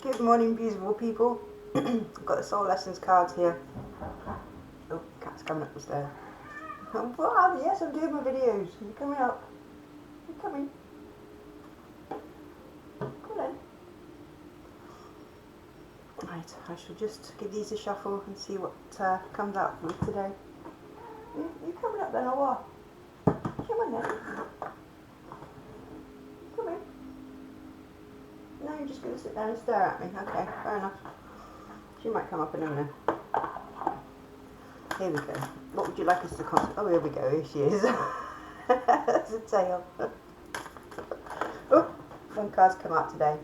Good morning, beautiful people. I've got the Soul Lessons cards here. Oh, cat's coming up the stairs. Wow, yes, I'm doing my videos. You're coming up. You're coming. Come on. Right, I shall just give these a shuffle and see what comes out for me today. You coming up then or what? Come on then. Come in. No, you're just going to sit down and stare at me. Okay, fair enough. She might come up in a minute. Here we go. What would you like us to concentrate? Oh, here we go. Here she is. That's a tail. Oh, one card's come out today.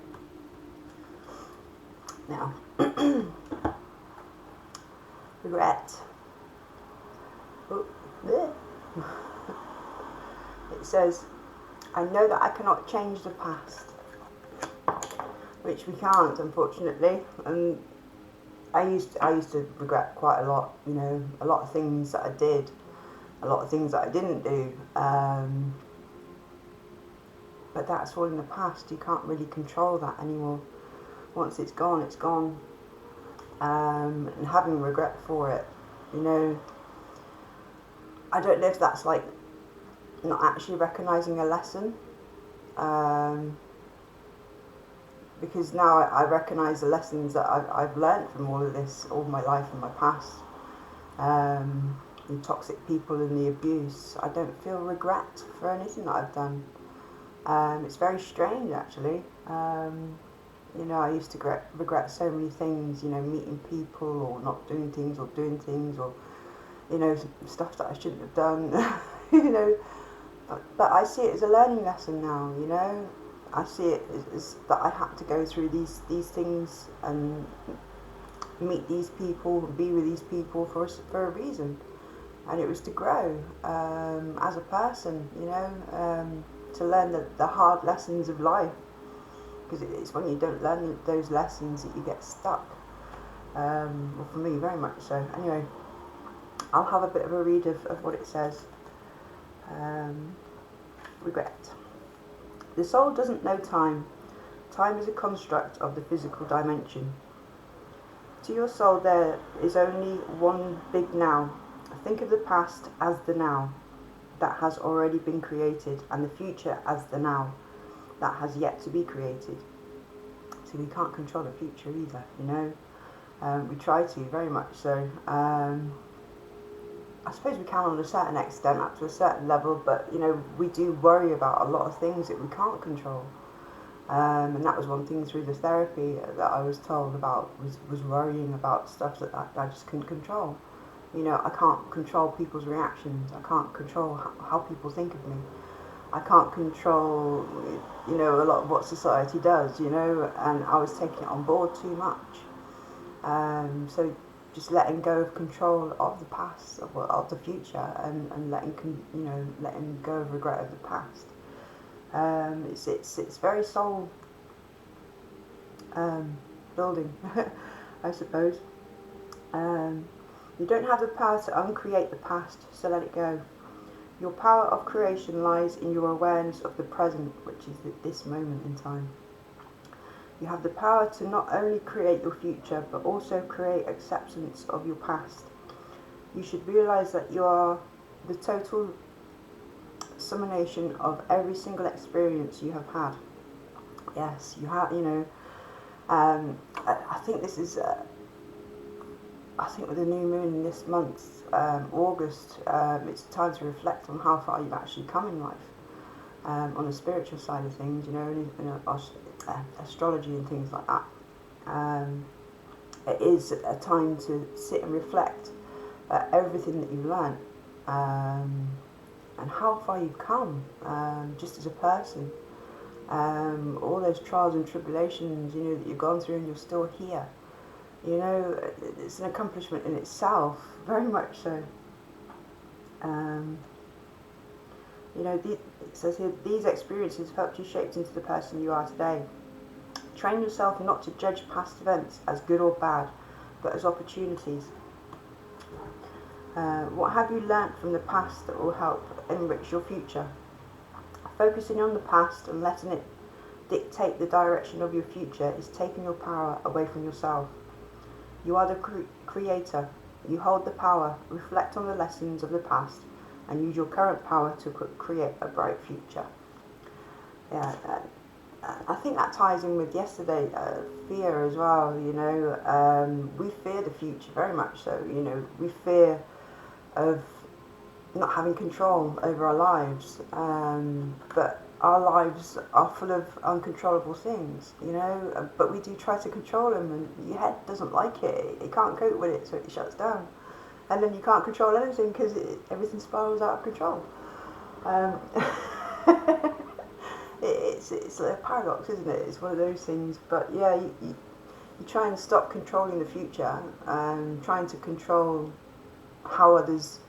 Now, regret. Oh, it says, I know that I cannot change the past, which we can't, unfortunately. And I used to regret quite a lot, you know, a lot of things that I did, a lot of things that I didn't do. But that's all in the past. You can't really control that anymore. Once it's gone, it's gone. And having regret for it, you know, I don't know if that's like not actually recognising a lesson. Because now I recognise the lessons that I've learned from all of this, all my life and my past. The toxic people and the abuse. I don't feel regret for anything that I've done. It's very strange, actually. You know, I used to regret so many things, you know, meeting people or not doing things or doing things or, you know, stuff that I shouldn't have done, you know. But I see it as a learning lesson now, you know. I see it as that I had to go through these things and meet these people and be with these people for a reason. And it was to grow as a person, you know, to learn the hard lessons of life. Because it's when you don't learn those lessons that you get stuck. Well, for me, very much so. Anyway, I'll have a bit of a read of what it says. Regret. The soul doesn't know time. Time is a construct of the physical dimension. To your soul there is only one big now. Think of the past as the now that has already been created, and the future as the now that has yet to be created. So we can't control the future either, you know. We try to, very much so. I suppose we can on a certain extent, up to a certain level, but, you know, we do worry about a lot of things that we can't control. And that was one thing through the therapy that I was told about, was worrying about stuff that I just couldn't control. You know, I can't control people's reactions. I can't control how people think of me. I can't control, you know, a lot of what society does, you know, and I was taking it on board too much. So just letting go of control of the past, of the future, and letting go of regret of the past. It's very soul building, I suppose. You don't have the power to uncreate the past, so let it go. Your power of creation lies in your awareness of the present, which is this moment in time. You have the power to not only create your future, but also create acceptance of your past. You should realize that you are the total summation of every single experience you have had. Yes, you have, you know. I think this is, I think with the new moon this month, August, it's time to reflect on how far you've actually come in life. On the spiritual side of things, you know, astrology and things like that. It is a time to sit and reflect at everything that you've learnt, and how far you've come, just as a person. All those trials and tribulations, you know, that you've gone through, and you're still here. You know, it's an accomplishment in itself, very much so. You know, it says here, these experiences helped you shape into the person you are today. Train yourself not to judge past events as good or bad, but as opportunities. What have you learnt from the past that will help enrich your future? Focusing on the past and letting it dictate the direction of your future is taking your power away from yourself. You are the creator. You hold the power. Reflect on the lessons of the past and use your current power to create a bright future. Yeah, I think that ties in with yesterday, fear as well. We fear the future very much so. We fear of not having control over our lives, but our lives are full of uncontrollable things, but we do try to control them, and your head doesn't like it. It can't cope with it, so it shuts down. And then you can't control anything because everything spirals out of control. Um, it's a paradox, isn't it? It's one of those things. But yeah, you try and stop controlling the future, trying to control how others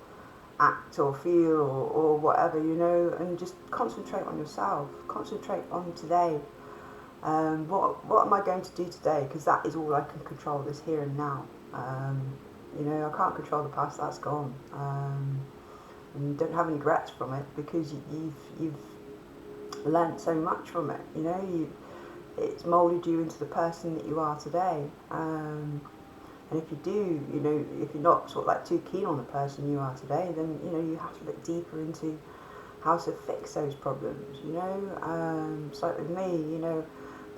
act or feel or whatever, and just concentrate on yourself. Concentrate on today. What am I going to do today? Because that is all I can control, this here and now. I can't control the past, that's gone. And you don't have any regrets from it because you've learnt so much from it. It's moulded you into the person that you are today. And if you do, if you're not sort of like too keen on the person you are today, then you have to look deeper into how to fix those problems. So like with me, there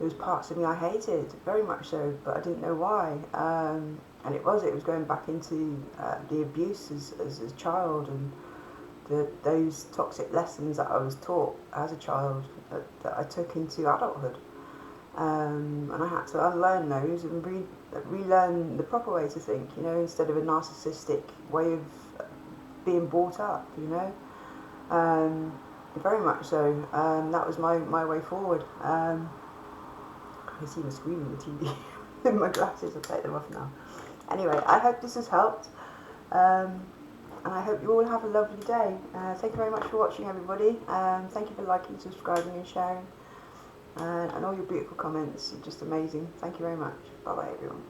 was parts of me I hated very much so, but I didn't know why. And it was going back into the abuse as a child, and those toxic lessons that I was taught as a child that I took into adulthood. And I had to unlearn those and relearn the proper way to think, instead of a narcissistic way of being brought up, very much so. That was my way forward. I can see me screaming on the TV with my glasses. I'll take them off now. Anyway, I hope this has helped. And I hope you all have a lovely day. Thank you very much for watching, everybody. Thank you for liking, subscribing and sharing. And all your beautiful comments are just amazing. Thank you very much. Bye bye, everyone.